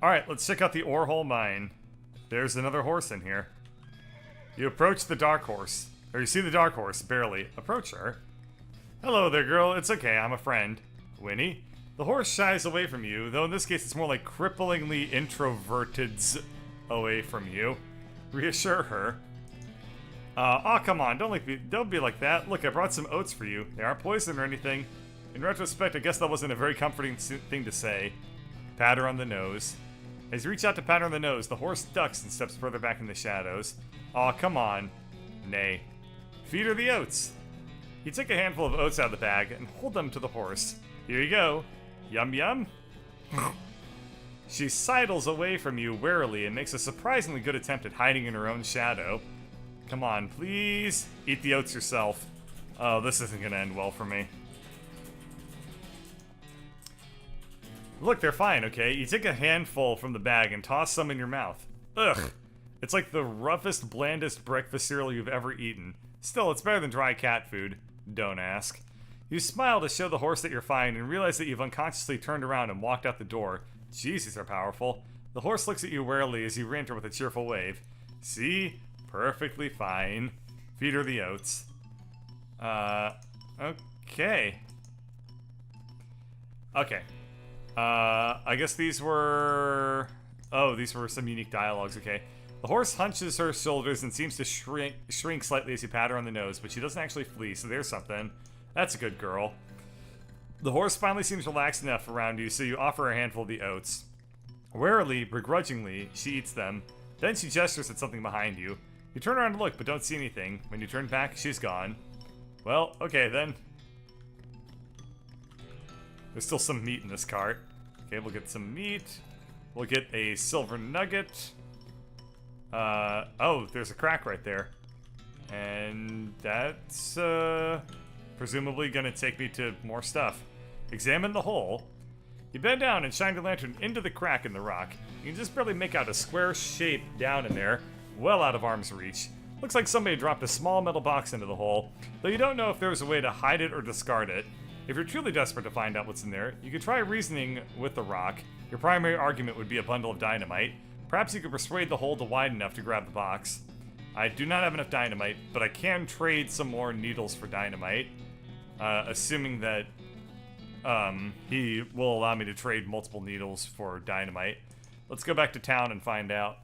Alright, let's check out the Orehole Mine. There's another horse in here. You approach the dark horse. Or you see the dark horse, barely. Approach her. Hello there, girl. It's okay, I'm a friend. Winnie? The horse shies away from you, though in this case it's more like cripplingly introverted away from you. Reassure her. Oh, come on, don't be like that. Look, I brought some oats for you. They aren't poison or anything. In retrospect, I guess that wasn't a very comforting thing to say. Pat her on the nose. As you reach out to pat her on the nose, the horse ducks and steps further back in the shadows. Aw, come on. Nay. Feed her the oats. You take a handful of oats out of the bag and hold them to the horse. Here you go. Yum yum. She sidles away from you warily and makes a surprisingly good attempt at hiding in her own shadow. Come on, please. Eat the oats yourself. Oh, this isn't gonna end well for me. Look, they're fine, okay? You take a handful from the bag and toss some in your mouth. Ugh. It's like the roughest, blandest breakfast cereal you've ever eaten. Still, it's better than dry cat food. Don't ask. You smile to show the horse that you're fine and realize that you've unconsciously turned around and walked out the door. Jeez, these are powerful. The horse looks at you warily as you re-enter with a cheerful wave. See? Perfectly fine. Feed her the oats. Okay. Okay. I guess these were... Oh, these were some unique dialogues, okay. The horse hunches her shoulders and seems to shrink slightly as you pat her on the nose, but she doesn't actually flee, so there's something. That's a good girl. The horse finally seems relaxed enough around you, so you offer her a handful of the oats. Warily, begrudgingly, she eats them. Then she gestures at something behind you. You turn around to look, but don't see anything. When you turn back, she's gone. Well, okay then. There's still some meat in this cart. Okay, we'll get some meat. We'll get a silver nugget. Oh, there's a crack right there. And that's, presumably gonna take me to more stuff. Examine the hole. You bend down and shine your lantern into the crack in the rock. You can just barely make out a square shape down in there, well out of arm's reach. Looks like somebody dropped a small metal box into the hole, though you don't know if there's a way to hide it or discard it. If you're truly desperate to find out what's in there, you could try reasoning with the rock. Your primary argument would be a bundle of dynamite. Perhaps you could persuade the hole to wide enough to grab the box. I do not have enough dynamite, but I can trade some more needles for dynamite. Assuming that he will allow me to trade multiple needles for dynamite. Let's go back to town and find out.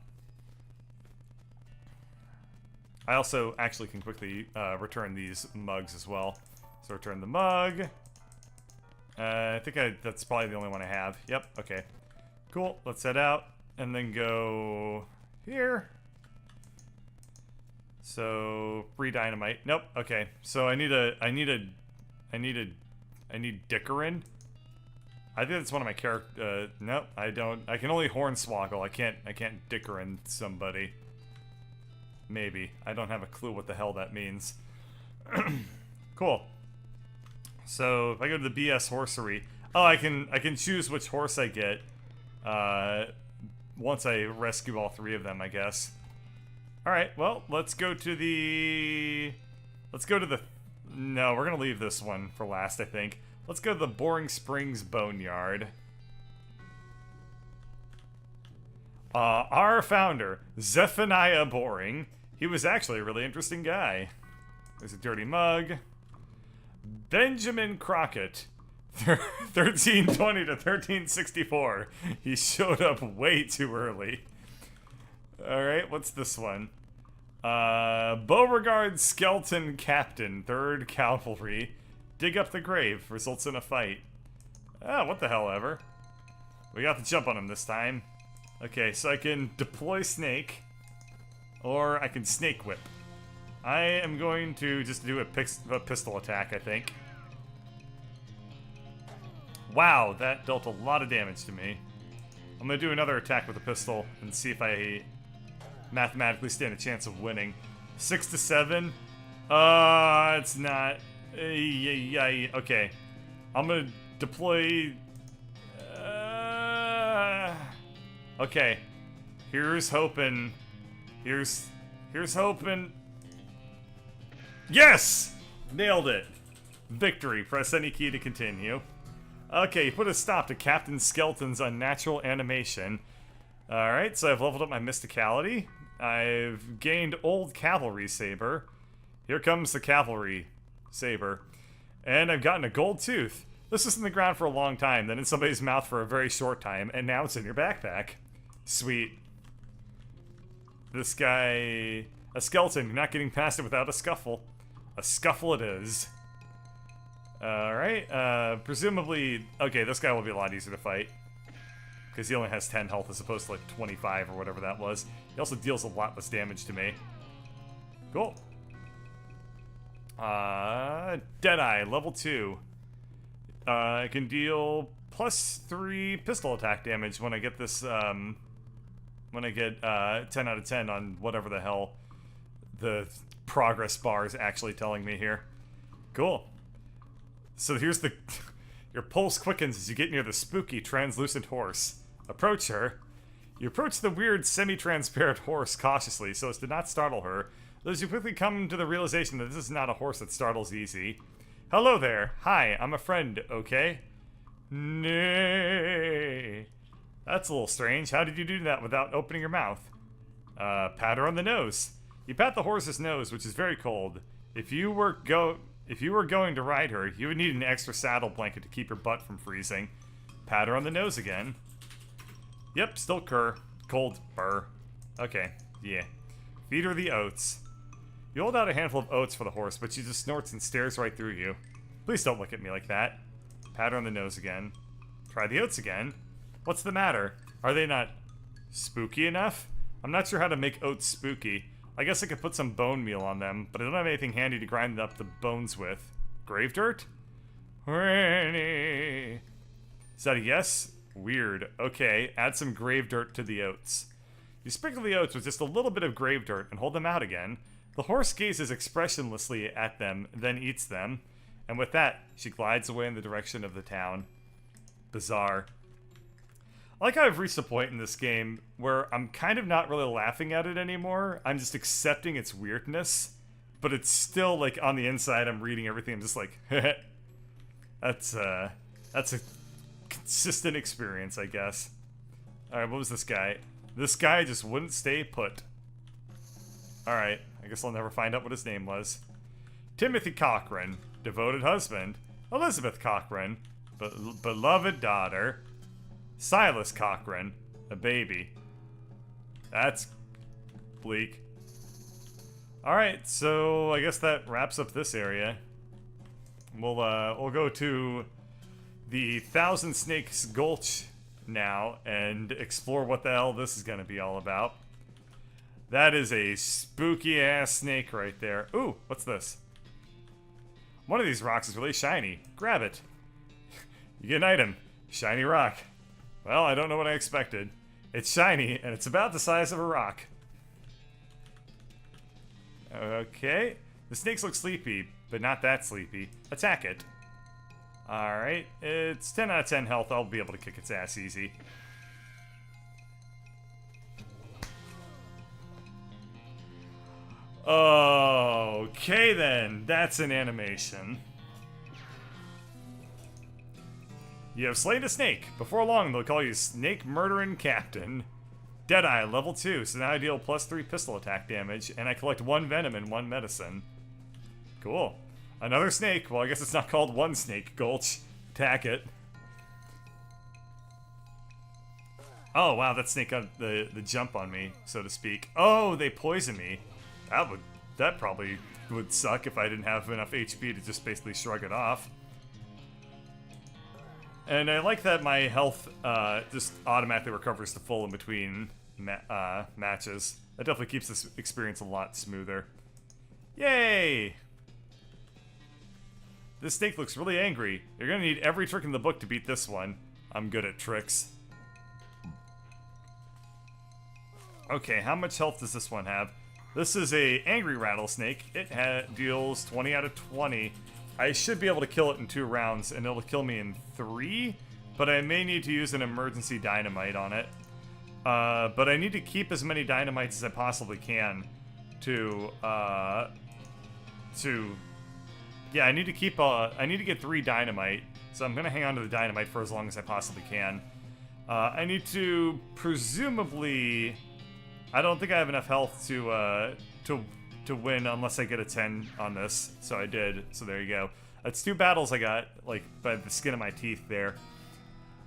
I also actually can quickly return these mugs as well. So return the mug. I think that's probably the only one I have. Yep, okay. Cool, let's head out and then go here. So, free dynamite. Nope, okay. So I need Dickerin. I think that's one of my character. Nope, I don't. I can only hornswoggle. I can't Dickerin somebody. Maybe. I don't have a clue what the hell that means. Cool. So if I go to the BS horsery, oh, I can choose which horse I get. Once I rescue all three of them, I guess. All right. Well, let's go to the. No, we're gonna leave this one for last, I think. Let's go to the Boring Springs Boneyard. Our founder, Zephaniah Boring. He was actually a really interesting guy. There's a dirty mug. Benjamin Crockett, 1320 to 1364. He showed up way too early. Alright, what's this one? Beauregard Skeleton Captain, 3rd Cavalry. Dig up the grave, results in a fight. Ah, what the hell ever. We got the jump on him this time. Okay, so I can deploy snake, or I can snake whip. I am going to just do a pistol attack, I think. Wow, that dealt a lot of damage to me. I'm going to do another attack with a pistol and see if I mathematically stand a chance of winning. 6 to 7? It's not. Okay. I'm going to deploy... Okay. Here's hoping. Here's hoping. Yes! Nailed it. Victory. Press any key to continue. Okay, put a stop to Captain Skeleton's unnatural animation. Alright, so I've leveled up my mysticality. I've gained old cavalry saber. Here comes the cavalry saber. And I've gotten a gold tooth. This was in the ground for a long time, then in somebody's mouth for a very short time, and now it's in your backpack. Sweet. This guy... A skeleton. You're not getting past it without a scuffle. A scuffle it is. Alright, presumably... Okay, this guy will be a lot easier to fight. Because he only has 10 health as opposed to like 25 or whatever that was. He also deals a lot less damage to me. Cool. Deadeye, level 2. I can deal +3 pistol attack damage when I get this, when I get 10 out of 10 on whatever the hell the progress bar is actually telling me here. Cool. So here's the... Your pulse quickens as you get near the spooky, translucent horse. Approach her. You approach the weird, semi-transparent horse cautiously so as to not startle her, though as you quickly come to the realization that this is not a horse that startles easy. Hello there. Hi, I'm a friend, okay? Nay. That's a little strange. How did you do that without opening your mouth? Pat her on the nose. You pat the horse's nose, which is very cold. If you were going to ride her, you would need an extra saddle blanket to keep your butt from freezing. Pat her on the nose again. Yep, still cold. Burr. Okay, yeah. Feed her the oats. You hold out a handful of oats for the horse, but she just snorts and stares right through you. Please don't look at me like that. Pat her on the nose again. Try the oats again. What's the matter? Are they not spooky enough? I'm not sure how to make oats spooky. I guess I could put some bone meal on them, but I don't have anything handy to grind up the bones with. Grave dirt? Is that a yes? Weird. Okay, add some grave dirt to the oats. You sprinkle the oats with just a little bit of grave dirt and hold them out again. The horse gazes expressionlessly at them, then eats them. And with that, she glides away in the direction of the town. Bizarre. I like how I've reached a point in this game where I'm kind of not really laughing at it anymore. I'm just accepting its weirdness. But it's still, like, on the inside, I'm reading everything. I'm just like, that's a consistent experience, I guess. Alright, what was this guy? This guy just wouldn't stay put. Alright, I guess I'll never find out what his name was. Timothy Cochran, devoted husband. Elizabeth Cochran, beloved daughter. Silas Cochran, a baby. That's bleak. Alright, so I guess that wraps up this area. We'll go to the Thousand Snakes Gulch now and explore what the hell this is gonna be all about. That is a spooky ass snake right there. Ooh, what's this? One of these rocks is really shiny. Grab it. You get an item. Shiny rock. Well, I don't know what I expected. It's shiny, and it's about the size of a rock. Okay. The snakes look sleepy, but not that sleepy. Attack it. Alright. It's 10 out of 10 health. I'll be able to kick its ass easy. Okay then, that's an animation. You have slain a snake. Before long, they'll call you Snake Murdering Captain. Deadeye, level 2, so now I deal +3 pistol attack damage, and I collect 1 venom and 1 medicine. Cool. Another snake. Well, I guess it's not called one snake, Gulch. Attack it. Oh, wow, that snake got the jump on me, so to speak. Oh, they poison me. That probably would suck if I didn't have enough HP to just basically shrug it off. And I like that my health just automatically recovers to full in between matches. That definitely keeps this experience a lot smoother. Yay! This snake looks really angry. You're gonna need every trick in the book to beat this one. I'm good at tricks. Okay, how much health does this one have? This is a angry rattlesnake. It deals 20 out of 20. I should be able to kill it in 2 rounds, and it'll kill me in 3, but I may need to use an emergency dynamite on it. But I need to keep as many dynamites as I possibly can yeah, I need to keep, I need to get 3 dynamite, so I'm gonna hang on to the dynamite for as long as I possibly can. I need to presumably... I don't think I have enough health to win unless I get a 10 on this. So I did. So there you go. That's 2 battles I got, like, by the skin of my teeth there.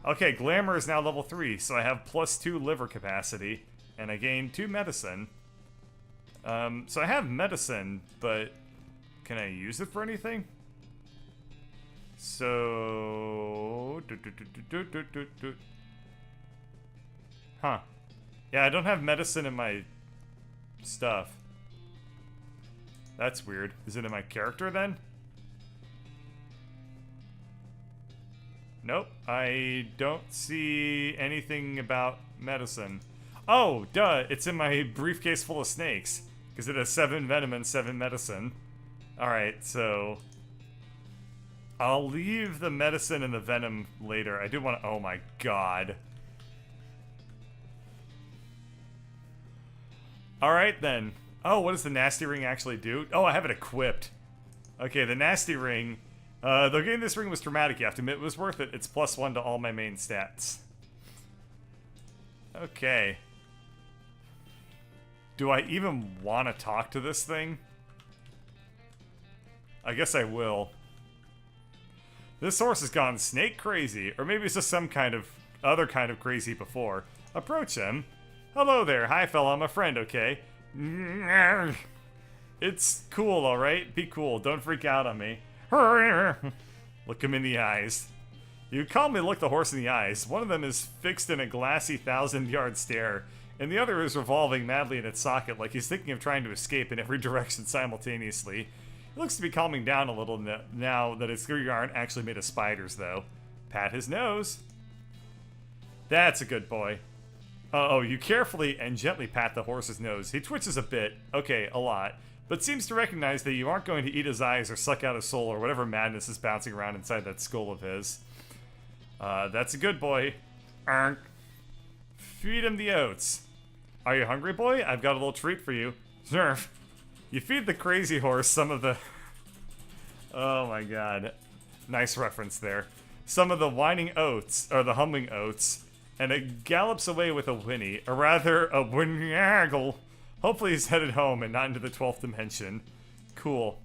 Okay, Glamour is now level 3, so I have +2 liver capacity, and I gain 2 medicine. So I have medicine, but can I use it for anything? So... Huh. Yeah, I don't have medicine in my stuff. That's weird. Is it in my character, then? Nope, I don't see anything about medicine. Oh, duh, it's in my briefcase full of snakes. Because it has 7 venom and 7 medicine. Alright, so... I'll leave the medicine and the venom later. I do want to... Oh my god. Alright then. Oh, what does the nasty ring actually do? Oh, I have it equipped. Okay, the nasty ring... though getting this ring was traumatic, you have to admit, it was worth it. It's +1 to all my main stats. Okay. Do I even want to talk to this thing? I guess I will. This horse has gone snake crazy, or maybe it's just some kind of other kind of crazy before. Approach him. Hello there. Hi, fella. I'm a friend, okay? It's cool, alright? Be cool. Don't freak out on me. Look him in the eyes. You calmly look the horse in the eyes. One of them is fixed in a glassy 1,000-yard stare, and the other is revolving madly in its socket like he's thinking of trying to escape in every direction simultaneously. He looks to be calming down a little now that his screws aren't actually made of spiders, though. Pat his nose. That's a good boy. Oh, you carefully and gently pat the horse's nose. He twitches a bit, okay, a lot, but seems to recognize that you aren't going to eat his eyes or suck out his soul or whatever madness is bouncing around inside that skull of his. That's a good boy. Feed him the oats. Are you hungry, boy? I've got a little treat for you. Sure. You feed the crazy horse some of the... Oh my god. Nice reference there. Some of the whining oats, or the humming oats, and it gallops away with a whinny, or rather, a whinny-aggle. Hopefully he's headed home and not into the 12th dimension. Cool.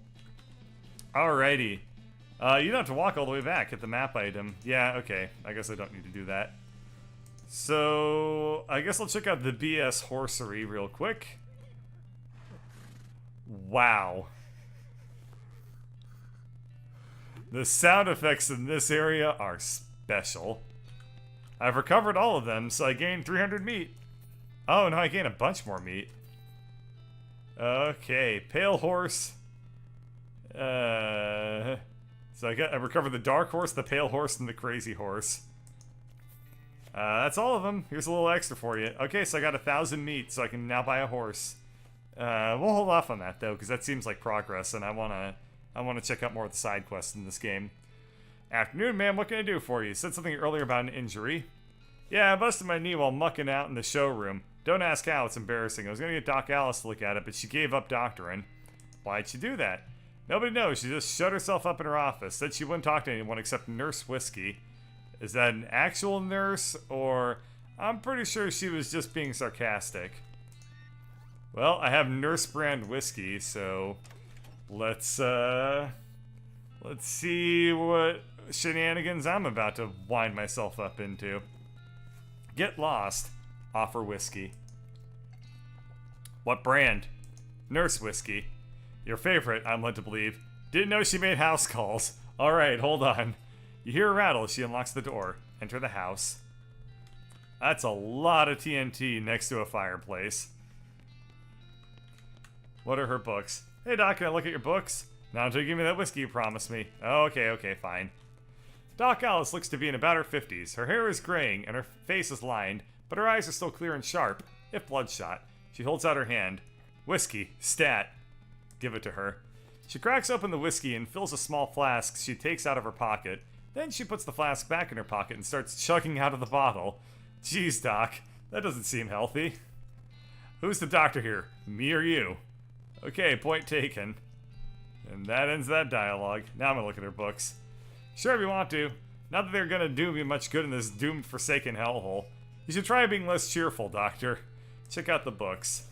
Alrighty. You don't have to walk all the way back at the map item. Yeah, okay. I guess I don't need to do that. So, I guess I'll check out the BS Horsery real quick. Wow. The sound effects in this area are special. I've recovered all of them, so I gained 300 meat. Oh, no, I gained a bunch more meat. Okay, pale horse. So I recovered the dark horse, the pale horse, and the crazy horse. That's all of them. Here's a little extra for you. Okay, so I got 1,000 meat, so I can now buy a horse. We'll hold off on that though, because that seems like progress, and I wanna check out more of the side quests in this game. Afternoon, ma'am. What can I do for you? You said something earlier about an injury. Yeah, I busted my knee while mucking out in the showroom. Don't ask how. It's embarrassing. I was gonna get Doc Alice to look at it, but she gave up doctoring. Why'd she do that? Nobody knows. She just shut herself up in her office. Said she wouldn't talk to anyone except Nurse Whiskey. Is that an actual nurse, or... I'm pretty sure she was just being sarcastic. Well, I have Nurse brand whiskey, so... Let's see what shenanigans I'm about to wind myself up into. Get lost. Offer whiskey. What brand? Nurse whiskey. Your favorite, I'm led to believe. Didn't know she made house calls. Alright, hold on. You hear a rattle, she unlocks the door. Enter the house. That's a lot of TNT next to a fireplace. What are her books? Hey Doc, can I look at your books? Not until you give me that whiskey you promised me. Oh, okay, fine. Doc Alice looks to be in about her 50s. Her hair is graying and her face is lined, but her eyes are still clear and sharp, if bloodshot. She holds out her hand. Whiskey. Stat. Give it to her. She cracks open the whiskey and fills a small flask she takes out of her pocket. Then she puts the flask back in her pocket and starts chugging out of the bottle. Jeez, Doc. That doesn't seem healthy. Who's the doctor here? Me or you? Okay, point taken. And that ends that dialogue. Now I'm gonna look at her books. Sure, if you want to. Not that they're gonna do me much good in this doomed, forsaken hellhole. You should try being less cheerful, Doctor. Check out the books.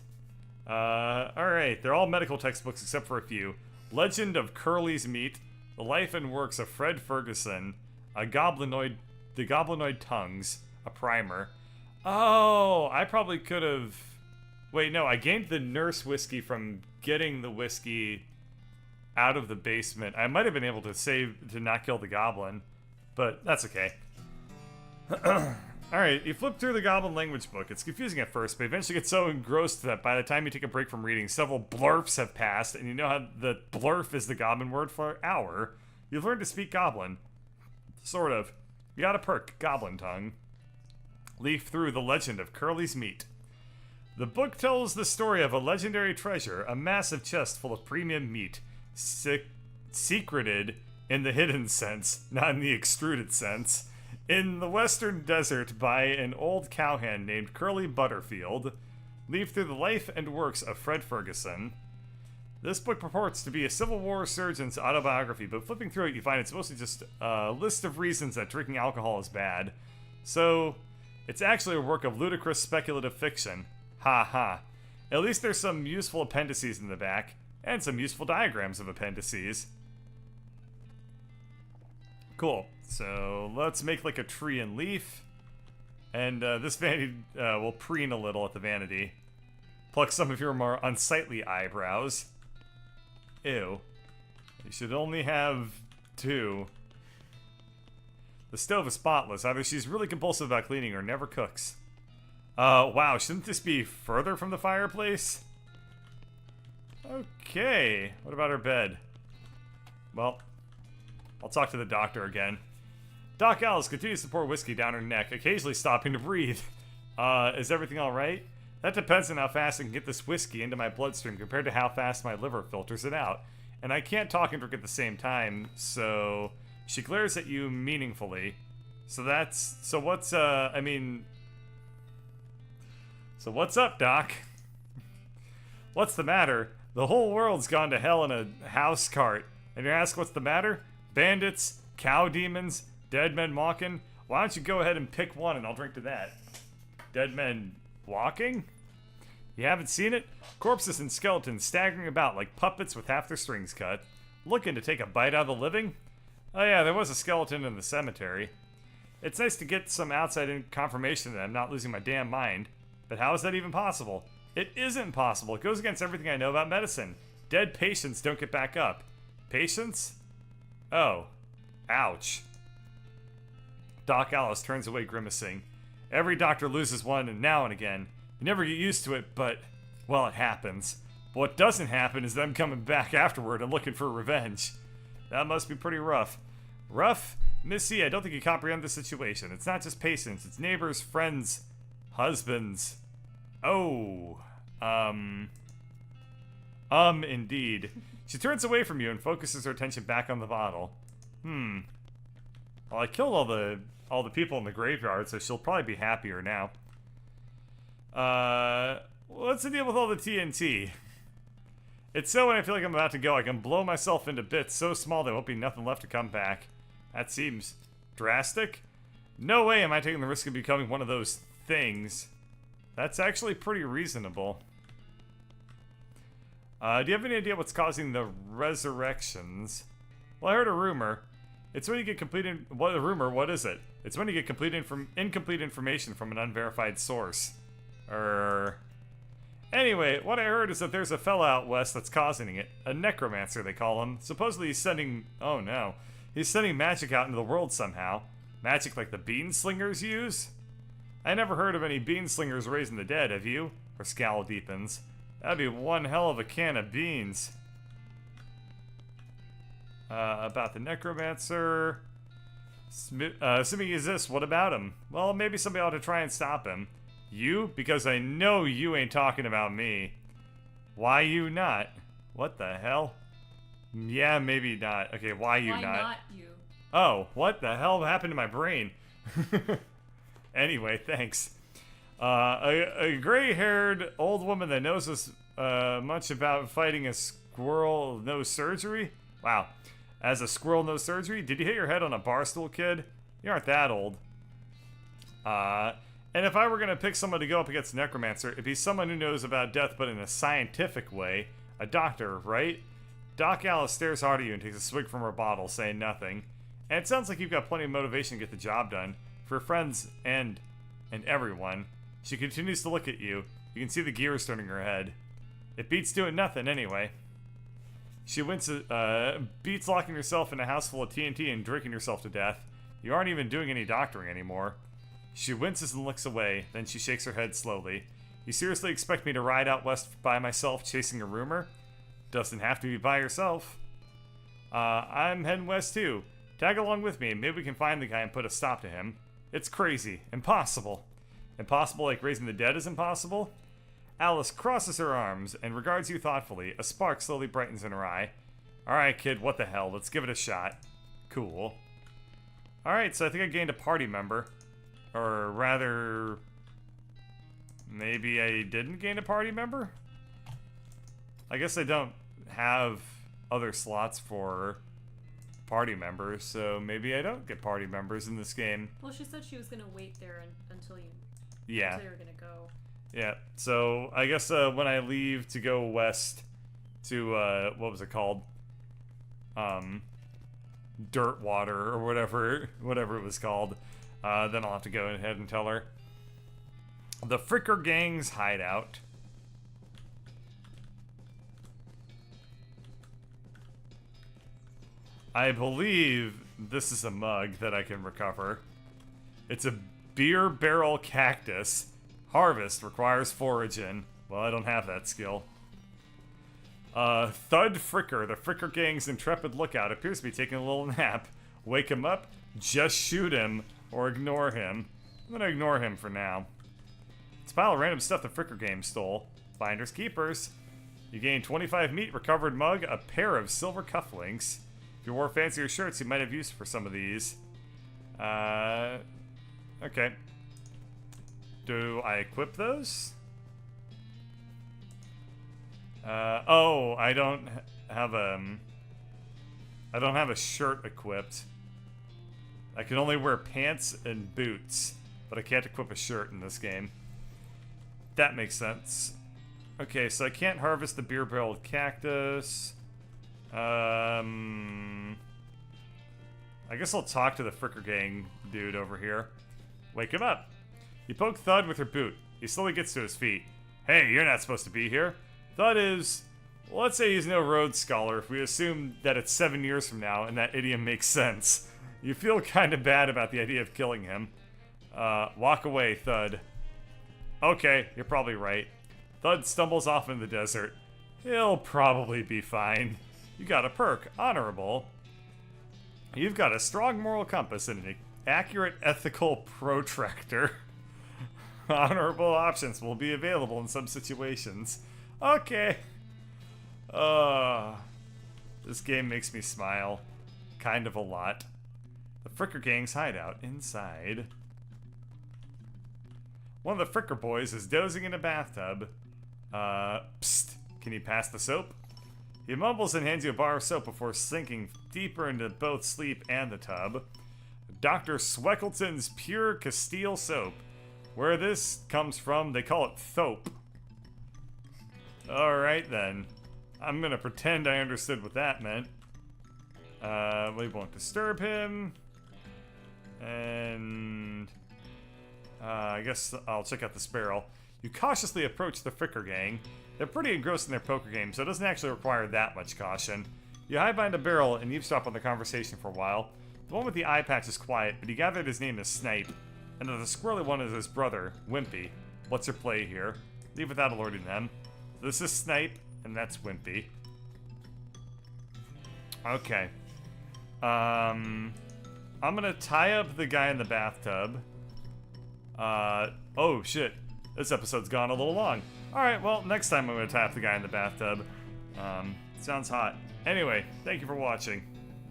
Alright, they're all medical textbooks except for a few. Legend of Curly's Meat, The Life and Works of Fred Ferguson, The Goblinoid Tongues, a primer. Oh, I probably could have... Wait, no, I gained the nurse whiskey from getting the whiskey out of the basement. I might have been able to save to not kill the goblin, but that's okay. Alright, you flip through the goblin language book. It's confusing at first, but eventually get so engrossed that by the time you take a break from reading, several blurfs have passed, and you know how the blurf is the goblin word for hour. You've learned to speak goblin. Sort of. You got a perk, goblin tongue. Leaf through the legend of Curly's Meat. The book tells the story of a legendary treasure, a massive chest full of premium meat, secreted in the hidden sense, not in the extruded sense, in the western desert by an old cowhand named Curly Butterfield. Leaf through the life and works of Fred Ferguson. This book purports to be a Civil War surgeon's autobiography, but flipping through it you find it's mostly just a list of reasons that drinking alcohol is bad. So, it's actually a work of ludicrous speculative fiction. Ha ha. At least there's some useful appendices in the back, and some useful diagrams of appendices. Cool. So let's make like a tree and leaf. And this vanity will preen a little at the vanity. Pluck some of your more unsightly eyebrows. Ew. You should only have 2. The stove is spotless. Either she's really compulsive about cleaning or never cooks. Wow, shouldn't this be further from the fireplace? Okay, what about her bed? Well, I'll talk to the doctor again. Doc Alice continues to pour whiskey down her neck, occasionally stopping to breathe. Is everything alright? That depends on how fast I can get this whiskey into my bloodstream compared to how fast my liver filters it out. And I can't talk and drink at the same time, so... She glares at you meaningfully. So what's up, Doc? What's the matter? The whole world's gone to hell in a house cart. And you ask what's the matter? Bandits, cow demons, dead men walking? Why don't you go ahead and pick one and I'll drink to that. Dead men walking? You haven't seen it? Corpses and skeletons staggering about like puppets with half their strings cut. Looking to take a bite out of the living? Oh yeah, there was a skeleton in the cemetery. It's nice to get some outside confirmation that I'm not losing my damn mind. But how is that even possible? It isn't possible. It goes against everything I know about medicine. Dead patients don't get back up. Patients? Oh. Ouch. Doc Alice turns away grimacing. Every doctor loses one now and again. You never get used to it, but, well, it happens. But what doesn't happen is them coming back afterward and looking for revenge. That must be pretty rough. Rough? Missy, I don't think you comprehend the situation. It's not just patients, it's neighbors, friends, husbands. Oh. Indeed. She turns away from you and focuses her attention back on the bottle. Well, I killed all the people in the graveyard, so she'll probably be happier now. What's the deal with all the TNT? It's so when I feel like I'm about to go, I can blow myself into bits so small there won't be nothing left to come back. That seems drastic. No way am I taking the risk of becoming one of those things. That's actually pretty reasonable. Do you have any idea what's causing the resurrections? Well, I heard a rumor. It's when you get what is it? It's when you get incomplete information from an unverified source. Anyway, what I heard is that there's a fella out west that's causing it. A necromancer, they call him. Supposedly he's sending... Oh no. He's sending magic out into the world somehow. Magic like the Beanslingers use? I never heard of any Beanslingers raising the dead, have you? Her scowl deepens. That'd be one hell of a can of beans. About the necromancer... assuming he exists, what about him? Well, maybe somebody ought to try and stop him. You? Because I know you ain't talking about me. Why you not? What the hell? Yeah, maybe not. Okay, why you not? Why not you? Oh, what the hell happened to my brain? Anyway, thanks. A gray-haired old woman that knows as much about fighting a squirrel no surgery? Wow. As a squirrel no surgery? Did you hit your head on a bar stool, kid? You aren't that old. And if I were gonna pick someone to go up against Necromancer, it'd be someone who knows about death but in a scientific way. A doctor, right? Doc Alice stares hard at you and takes a swig from her bottle, saying nothing. And it sounds like you've got plenty of motivation to get the job done. For friends and everyone. She continues to look at you. You can see the gears turning her head. It beats doing nothing anyway. She winces, beats locking yourself in a house full of TNT and drinking yourself to death. You aren't even doing any doctoring anymore. She winces and looks away, then she shakes her head slowly. You seriously expect me to ride out west by myself chasing a rumor? Doesn't have to be by yourself. I'm heading west too. Tag along with me and maybe we can find the guy and put a stop to him. It's crazy. Impossible. Impossible like raising the dead is impossible? Alice crosses her arms and regards you thoughtfully. A spark slowly brightens in her eye. Alright, kid, what the hell? Let's give it a shot. Cool. Alright, so I think I gained a party member. Or rather... maybe I didn't gain a party member? I guess I don't have other slots for party members, so maybe I don't get party members in this game. Well, she said she was gonna wait there until you... yeah. Until you were gonna go. Yeah, so I guess when I leave to go west to, what was it called? Dirt Water, or whatever it was called. Then I'll have to go ahead and tell her. The Fricker Gang's hideout. I believe this is a mug that I can recover. It's a beer barrel cactus. Harvest requires foraging. Well, I don't have that skill. Thud Fricker, the Fricker Gang's intrepid lookout, appears to be taking a little nap. Wake him up, just shoot him, or ignore him. I'm gonna ignore him for now. It's a pile of random stuff the Fricker Gang stole. Finders keepers. You gain 25 meat, recovered mug, a pair of silver cufflinks. If you wore fancier shirts, you might have use for some of these. Okay. Do I equip those? Oh, I don't have a shirt equipped. I can only wear pants and boots, but I can't equip a shirt in this game. That makes sense. Okay, so I can't harvest the beer barrel cactus. I guess I'll talk to the Fricker Gang dude over here. Wake him up. You poke Thud with your boot. He slowly gets to his feet. Hey, you're not supposed to be here. Thud is... well, let's say he's no Rhodes Scholar if we assume that it's 7 years from now and that idiom makes sense. You feel kind of bad about the idea of killing him. Walk away, Thud. Okay, you're probably right. Thud stumbles off in the desert. He'll probably be fine. You got a perk, honorable. You've got a strong moral compass and an accurate ethical protractor. Honorable options will be available in some situations. Okay. This game makes me smile. Kind of a lot. The Fricker Gang's hideout inside. One of the Fricker boys is dozing in a bathtub. Psst. Can you pass the soap? He mumbles and hands you a bar of soap before sinking deeper into both sleep and the tub. Dr. Sweckleton's Pure Castile Soap. Where this comes from, they call it Thope. Alright then. I'm gonna pretend I understood what that meant. We won't disturb him. And... I guess I'll check out this barrel. You cautiously approach the Fricker Gang. They're pretty engrossed in their poker game, so it doesn't actually require that much caution. You hide behind a barrel and eavesdrop on the conversation for a while. The one with the eye patch is quiet, but you gather his name is Snipe, and that the squirrely one is his brother, Wimpy. What's your play here? Leave without alerting them. This is Snipe, and that's Wimpy. Okay. I'm gonna tie up the guy in the bathtub. Oh shit. This episode's gone a little long. Alright, well, next time I'm gonna tie up the guy in the bathtub. Sounds hot. Anyway, thank you for watching.